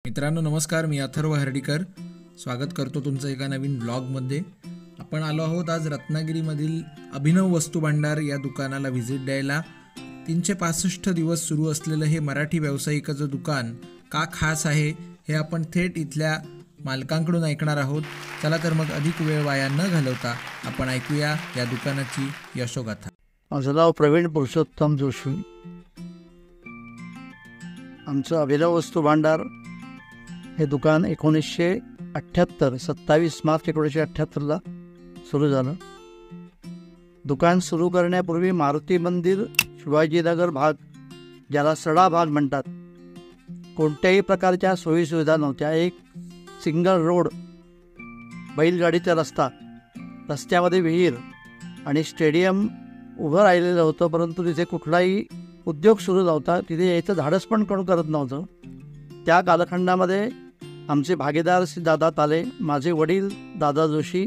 मित्रांनो नमस्कार, मी अथर्व हर्डीकर स्वागत करतो तुमचं एका नवीन ब्लॉगमध्ये. आपण आलो आहोत आज रत्नागिरीमधील अभिनव वस्तू भांडार या दुकानाला व्हिजिट द्यायला. 365 दिवस सुरू असलेलं हे मराठी व्यावसायिकाचं दुकान का खास आहे हे आपण थेट इथल्या मालकांकडून ऐकणार आहोत. चला तर मग अधिक वेळ वाया न घालवता आपण ऐकूया या दुकानाची यशोगाथा. माझं नाव प्रवीण पुरुषोत्तम जोशी. आमचं अभिनव वस्तू भांडार हे दुकान 1978 27 मार्च 1978ला सुरू झालं. दुकान सुरू करण्यापूर्वी मारुती मंदिर शिवाजीनगर भाग, ज्याला सडा भाग म्हणतात, कोणत्याही प्रकारच्या सोयीसुविधा नव्हत्या. एक सिंगल रोड, बैलगाडीचा रस्ता, रस्त्यामध्ये विहीर आणि स्टेडियम उभं राहिलेलं होतं, परंतु तिथे कुठलाही उद्योग सुरू नव्हता. तिथे यायचं धाडस पण कोण करत नव्हतं. त्या कालखंडामध्ये आमचे भागीदार श्री दादा ताले, माझे वडील दादा जोशी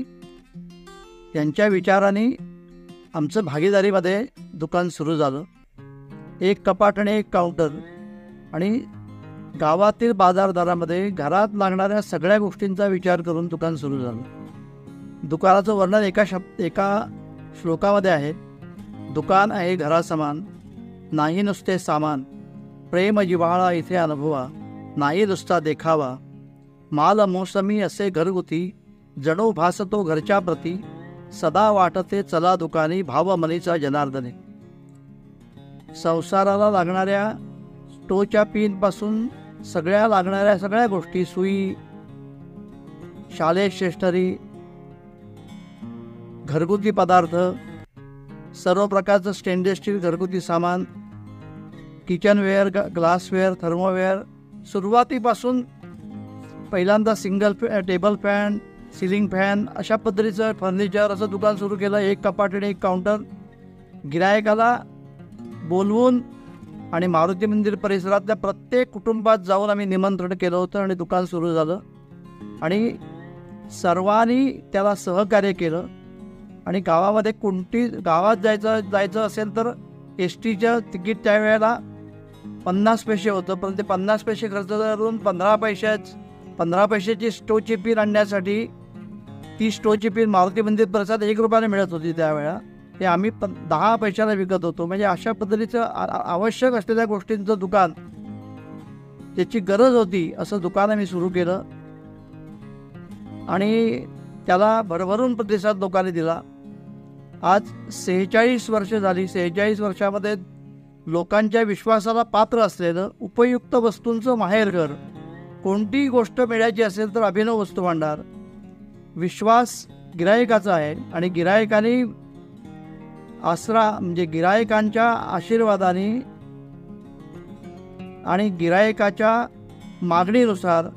यांच्या विचाराने आमचं भागीदारीमध्ये दुकान सुरू झालं. एक कपाट आणि एक काउंटर आणि गावातील बाजारदारामध्ये घरात लागणाऱ्या सगळ्या गोष्टींचा विचार करून दुकान सुरू झालं. दुकानाचं वर्णन एका श्लोकामध्ये आहे. दुकान आहे घरासमान, नाही नुसते सामान, प्रेम जिव्हाळा इथे अनुभवा, नाही नुसता देखावा, माल मोसमी असे घरगुती, जणू भासतो घरच्या प्रती, सदा वाटते चला दुकानी, भाव मनीचा जनार्दने. संसाराला लागणाऱ्या स्टोच्या पिनपासून लागणाऱ्या सगळ्या गोष्टी, सुई, शालेय स्टेशनरी, घरगुती पदार्थ, सर्व प्रकारचं स्टेनलेस स्टील घरगुती सामान, किचनवेअर, ग्लासवेअर, थर्मोवेअर, सुरुवातीपासून पहिल्यांदा single table fan, ceiling fan, अशा पद्धतीचं फर्निचर असं दुकान सुरू केलं. एक कपाट आणि एक काउंटर. गिरायकाला बोलवून आणि मारुती मंदिर परिसरातल्या प्रत्येक कुटुंबात जाऊन आम्ही निमंत्रण केलं होतं आणि दुकान सुरू झालं आणि सर्वांनी त्याला सहकार्य केलं. आणि गावामध्ये गावात जायचं असेल तर एस टीचं तिकीट त्यावेळेला 50 पैसे होतं, पण ते 50 पैसे खर्च करून 15 पैशाची स्टोची पिन आणण्यासाठी ती स्टोची पिन मारुती मंदिर परिसरात 1 रुपयाने मिळत होती त्यावेळेला. ते आम्ही 10 पैशाला विकत होतो. म्हणजे अशा पद्धतीचं आवश्यक असलेल्या गोष्टींचं दुकान, त्याची गरज होती असं दुकान आम्ही सुरू केलं आणि त्याला भरभरून प्रतिसाद लोकांनी दिला. आज 46 वर्ष झाली. 46 वर्षामध्ये लोकांच्या विश्वासाला पात्र असलेलं उपयुक्त वस्तूंचं माहेरघर. कोणतीही गोष्ट मिळायची असेल तर अभिनव वस्तू भांडार. विश्वास गिरायकाचा आहे आणि गिरायकांनी आसरा म्हणजे गिरायकांच्या आशीर्वादाने आणि गिरायकाच्या मागणीनुसार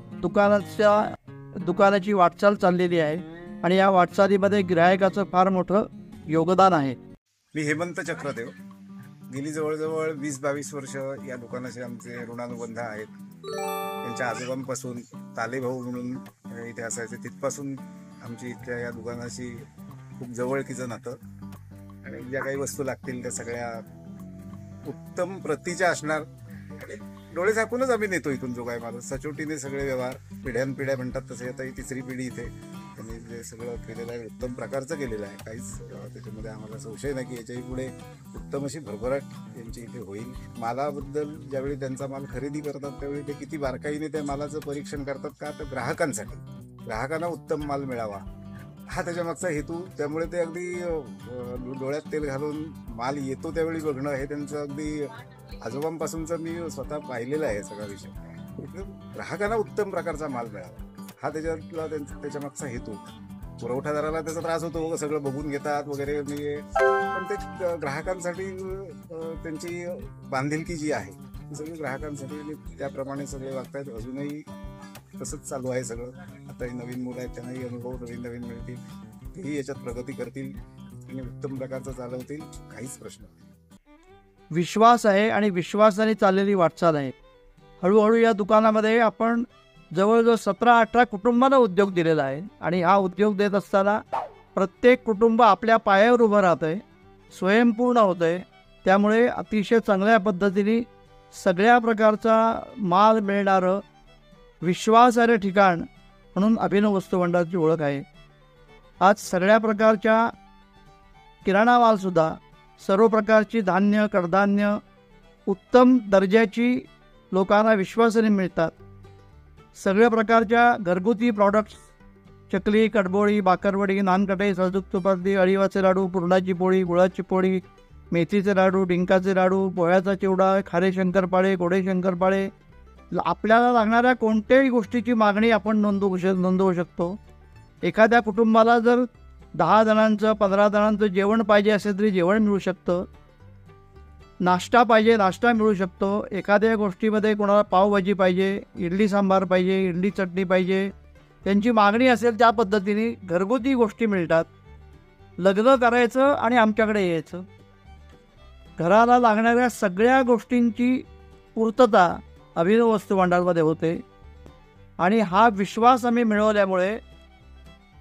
दुकानाची वाटचाल चाललेली आहे आणि या वाटचालीमध्ये गिरायकाचं फार मोठं योगदान आहे. मी हेमंत चक्रदेव. गेली जवळजवळ 20-22 वर्ष या दुकानाचे आमचे ऋणानुबंध आहेत. त्यांच्या आजोबांपासून ताले भाऊ म्हणून इथे असायचे, तिथपासून आमची इथल्या या दुकानाशी खूप जवळकीचं नातं. आणि ज्या काही वस्तू लागतील त्या सगळ्या उत्तम प्रतीच्या असणार. डोळे झाकूनच आम्ही नेतो इथून. जो काय माझं सचोटीने सगळे व्यवहार, पिढ्यानपिढ्या म्हणतात तसे, आता ही 3री पिढी इथे. त्यांनी जे सगळं केलेलं आहे उत्तम प्रकारचं केलेलं आहे. काहीच त्याच्यामध्ये आम्हाला संशय नाही की याच्याही पुढे उत्तम अशी भरभराट यांची इथे होईल. मालाबद्दल ज्यावेळी त्यांचा माल खरेदी करतात त्यावेळी ते किती बारकाईने त्या मालाचं परीक्षण करतात का, तर ग्राहकांना उत्तम माल मिळावा हा त्याच्यामागचा हेतू. त्यामुळे ते अगदी डोळ्यात तेल घालून माल येतो त्यावेळी बघणं हे त्यांचं अगदी आजोबांपासूनचं मी स्वतः पाहिलेलं आहे सगळा विषय. ग्राहकांना उत्तम प्रकारचा माल मिळावा हा त्याच्या मागचा हेतू. पुरवठादाराला त्याचा त्रास होतो, सगळं बघून घेतात वगैरे, पण ते ग्राहकांसाठी त्यांची बांधिलकी जी आहे ती सगळी ग्राहकांसाठी, त्याप्रमाणे सगळे वागतायत. अजूनही तसंच चालू आहे सगळं. आताही नवीन मुलं आहेत, त्यांनाही अनुभव नवीन मिळतील, तेही याच्यात प्रगती करतील आणि उत्तम प्रकारचं चालवतील, काहीच प्रश्न नाही. विश्वास आहे आणि विश्वासाने चाललेली वाटचाल आहे. हळूहळू या दुकानामध्ये आपण जवळजवळ 17-18 कुटुंबांना उद्योग दिलेला आहे आणि हा उद्योग देत असताना प्रत्येक कुटुंब आपल्या पायावर उभं राहतं आहे, स्वयंपूर्ण होतं आहे. त्यामुळे अतिशय चांगल्या पद्धतीने सगळ्या प्रकारचा माल मिळणारं विश्वासार्ह ठिकाण म्हणून अभिनव वस्तू भांडारची ओळख आहे. आज सगळ्या प्रकारच्या किराणा मालसुद्धा, सर्व प्रकारची धान्य, कडधान्य उत्तम दर्जाची लोकांना विश्वासाने मिळतात. सगळ्या प्रकारच्या घरगुती प्रॉडक्ट्स, चकली, कडबोळी, बाकरवडी, नानकटे, सरजुक तुपातली, अळीवाचे लाडू, पुरणाची पोळी, गुळाची पोळी, मेथीचे लाडू, डिंकाचे लाडू, पोह्याचा चिवडा, खारे शंकरपाळे, गोडे शंकरपाळे, आपल्याला लागणाऱ्या कोणत्याही गोष्टीची मागणी आपण नोंदवू शकतो. एखाद्या कुटुंबाला जर 10 जणांचं 15 जणांचं जेवण पाहिजे असेल तरी जेवण मिळू शकतं. नाश्ता पाहिजे नाश्ता मिळू शकतो. एखाद्या गोष्टीमध्ये कोणाला पावभाजी पाहिजे, इडली सांबार पाहिजे, इडली चटणी पाहिजे, त्यांची मागणी असेल त्या पद्धतीने घरगुती गोष्टी मिळतात. लग्न करायचं आणि आमच्याकडे यायचं. घराला लागणाऱ्या सगळ्या गोष्टींची पूर्तता अभिनव वस्तू भांडारमध्ये होते. आणि हा विश्वास आम्ही मिळवल्यामुळे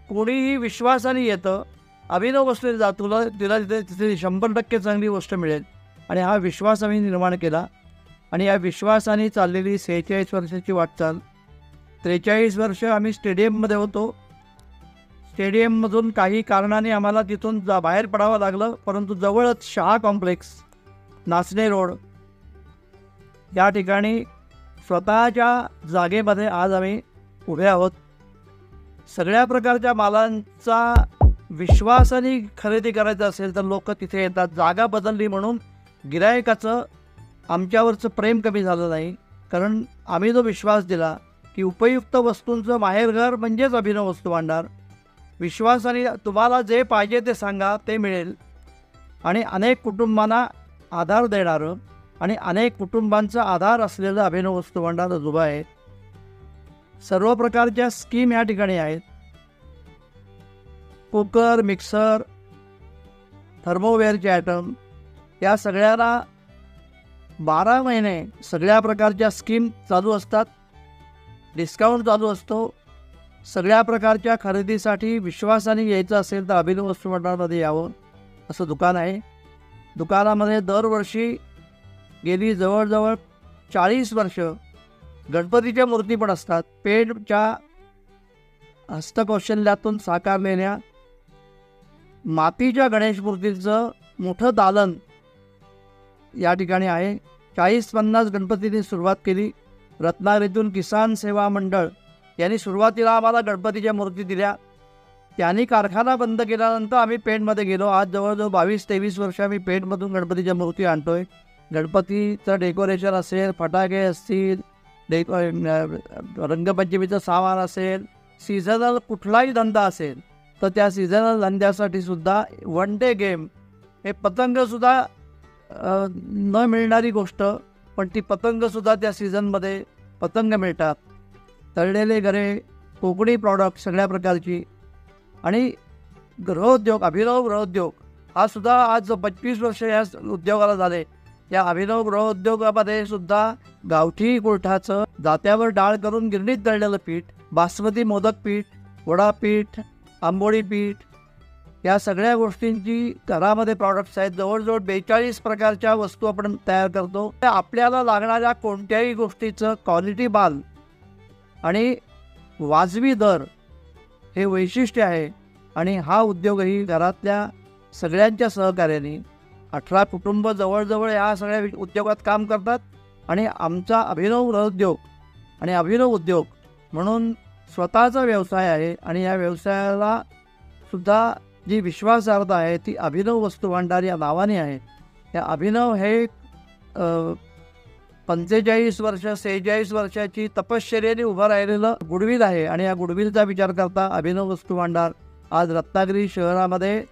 कोणीही विश्वासाने येतं, अभिनव वस्तू जा, तिला तिथे 100% चांगली गोष्ट मिळेल. आणि हा विश्वास आम्ही निर्माण केला. आणि या विश्वासाने चाललेली 46 वर्षाची वाटचाल, 43 वर्ष आम्ही स्टेडियममध्ये होतो. स्टेडियममधून काही कारणाने आम्हाला तिथून बाहेर पडावं लागलं, परंतु जवळच शहा कॉम्प्लेक्स, नाचणे रोड या ठिकाणी स्वतःच्या जागेमध्ये आज आम्ही उभे आहोत. सगळ्या प्रकारच्या मालांचा विश्वासाने खरेदी करायचं असेल तर लोक तिथे येतात. जागा बदलली म्हणून गिरायकाचं आमच्यावरचं प्रेम कमी झालं नाही, कारण आम्ही जो विश्वास दिला की उपयुक्त वस्तूंचं माहेरघर म्हणजेच अभिनव वस्तू भांडार. विश्वासाने तुम्हाला जे पाहिजे ते सांगा, ते मिळेल. आणि अनेक कुटुंबांना आधार देणारं आणि अनेक कुटुंबांचा आधार असलेलं अभिनव वस्तू भांडार उभं आहे. सर्व प्रकारच्या स्कीम या ठिकाणी आहेत. कुकर, मिक्सर, थर्मोवेअरचे आयटम या सगळ्याला 12 महिने सगळ्या प्रकारच्या स्कीम चालू असतात. डिस्काउंट चालू असतो. सगळ्या प्रकारच्या खरेदीसाठी विश्वासाने यायचं असेल तर अभिनव वस्तू भांडारमध्ये यावं असं दुकान आहे. दुकानामध्ये दरवर्षी गेली जवळजवळ 40 वर्ष गणपतीच्या मूर्ती पण असतात. पेडच्या हस्तकौशल्यातून साकारलेल्या मातीच्या गणेश मूर्तीचं मोठं दालन या ठिकाणी आहे. 40-50 गणपतीने सुरुवात केली. रत्नागिरीतून किसान सेवा मंडळ यांनी सुरुवातीला आम्हाला गणपतीच्या मूर्ती दिल्या. त्यांनी कारखाना बंद केल्यानंतर आम्ही पेठमध्ये गेलो. आज जवळजवळ 22-23 वर्ष आम्ही पेठमधून गणपतीच्या मूर्ती आणतोय. गणपतीचं डेकोरेशन असेल, फटाके असतील, रंगपंचमीचं सामान असेल, सीझनल कुठलाही धंदा असेल तर त्या सीझनल धंद्यासाठी सुद्धा 1 डे गेम, हे पतंगसुद्धा न मिळणारी गोष्ट, पण ती पतंगसुद्धा त्या सीझनमध्ये पतंग मिळतात. तळलेले गरे, कोकणी प्रॉडक्ट सगळ्या प्रकारची. आणि गृहोद्योग, अभिनव गृहोद्योग हा सुद्धा आज 25 वर्ष या उद्योगाला झाले. या अभिनव गृहोद्योगामध्ये सुद्धा गावठी कुळठाचं जात्यावर डाळ करून गिरणीत दळलेलं पीठ, बासमती मोदक पीठ, वडापीठ, आंबोळी पीठ या सगळ्या गोष्टींची घरामध्ये प्रॉडक्ट्स आहेत. जवळजवळ 42 प्रकारच्या वस्तू आपण तयार करतो. आपल्याला लागणाऱ्या कोणत्याही गोष्टीचं क्वालिटी माल आणि वाजवी दर हे वैशिष्ट्य आहे. आणि हा उद्योगही घरातल्या सगळ्यांच्या सहकार्याने 18 कुटुंब जवळजवळ या सगळ्या उद्योगात काम करतात. आणि आमचा अभिनव गृहोद्योग आणि अभिनव उद्योग म्हणून स्वतःचा व्यवसाय आहे. आणि या व्यवसायाला सुद्धा जी विश्वासार्हता आहे ती अभिनव वस्तू भांडार या नावाने आहे. या अभिनव हे 45 वर्ष 46 वर्षाची तपश्चर्याने उभं राहिलेलं गुडविल आहे. आणि या गुडविलचा विचार करता अभिनव वस्तू भांडार आज रत्नागिरी शहरामध्ये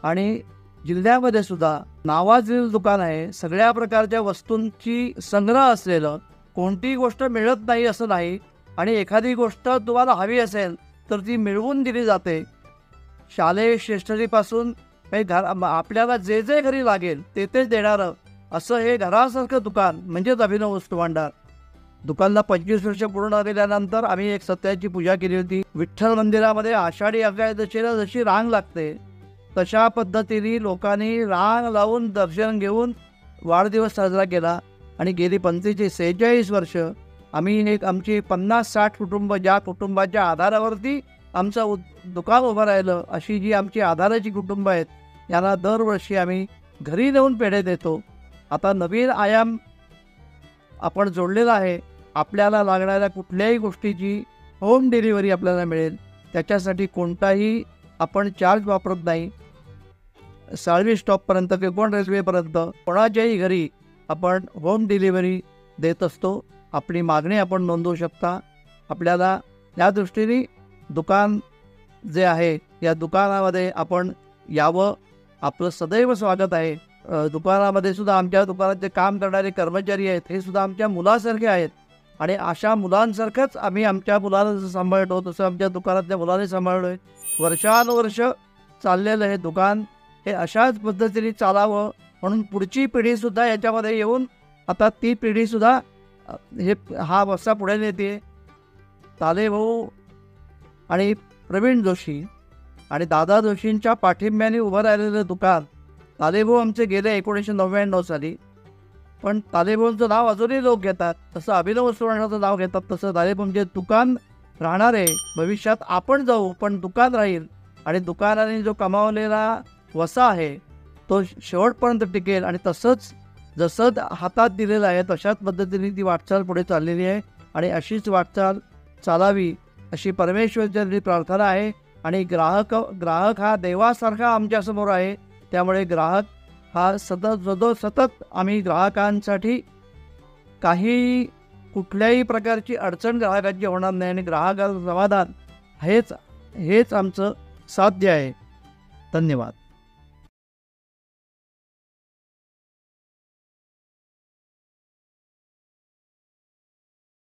आणि जिल्ह्यामध्ये सुद्धा नावाजलेलं दुकान आहे. सगळ्या प्रकारच्या वस्तूंची संग्रह असलेलं, कोणतीही गोष्ट मिळत नाही असं नाही. आणि एखादी गोष्ट तुम्हाला हवी असेल तर ती मिळवून दिली जाते. शालेय स्टेशनरीपासून आपल्याला जे जे घरी लागेल ते तेच देणारं असं हे घरासारखं दुकान म्हणजेच अभिनव वस्तू भांडार. दुकानला 25 वर्ष पूर्ण झाल्यानंतर आम्ही एक सत्याची पूजा केली होती. विठ्ठल मंदिरामध्ये आषाढी एकादशीला जशी रांग लागते तशा पद्धतीने लोकांनी रांग लावून दर्शन घेऊन वाढदिवस साजरा केला. आणि गेली 45-46 वर्ष आम्ही एक आमची 50-60 कुटुंब, ज्या कुटुंबाच्या आधारावरती आमचं दुकान उभं राहिलं, अशी जी आमची आधाराची कुटुंब आहेत, यांना दरवर्षी आम्ही घरी नेऊन पेढे देतो. आता नवीन आयाम आपण जोडलेला आहे. आपल्याला लागणाऱ्या कुठल्याही गोष्टीची होम डिलिव्हरी आपल्याला मिळेल. त्याच्यासाठी कोणताही आपण चार्ज वापरत नाही. साळवी स्टॉपपर्यंत किंवा रेल्वेपर्यंत कोणाच्याही घरी आपण होम डिलिव्हरी देत असतो. आपली मागणी आपण नोंदवू शकता. आपल्याला या दृष्टीने दुकान जे आहे, या दुकानामध्ये आपण यावं. आपलं सदैव स्वागत आहे. दुकानामध्ये सुद्धा आमच्या दुकानात जे काम करणारे कर्मचारी आहेत, हे सुद्धा आमच्या मुलासारखे आहेत. आणि अशा मुलांसारखंच आम्ही आमच्या मुलाला जसं सांभाळतो, तसं आमच्या दुकानातल्या मुलाने सांभाळलो आहे. वर्षानुवर्ष चाललेलं हे दुकान हे अशाच पद्धतीने चालावं म्हणून पुढची पिढीसुद्धा याच्यामध्ये येऊन आता ती पिढीसुद्धा हा वस्ता पुढे नेते. ताले भाऊ आणि प्रवीण जोशी आणि दादा जोशींच्या पाठिंब्याने उभं राहिलेलं दुकान. तालेभाऊ आमचे गेले 1999 साली, पण तालेभाऊंचं नाव अजूनही लोक घेतात. तसं अभिनव वस्तू भांडाराचं नाव घेतात, तसं तालेभाऊंचे दुकान राहणार आहे. भविष्यात आपण जाऊ, पण दुकान राहील. आणि दुकानाने जो कमावलेला वसा आहे तो शेवटपर्यंत टिकेल. आणि तसंच जसं हातात दिलेलं आहे तशाच पद्धतीने ती वाटचाल पुढे चाललेली आहे. आणि अशीच वाटचाल चालावी अशी परमेश्वराची प्रार्थना आहे. आणि ग्राहक हा देवासारखा आमच्यासमोर आहे. त्यामुळे ग्राहक हा सतत आम्ही ग्राहकांसाठी काही कुठल्याही प्रकारची अडचण ग्राहकांची होणार नाही. आणि ग्राहकाचं समाधान हेच आमचं साध्य आहे. धन्यवाद.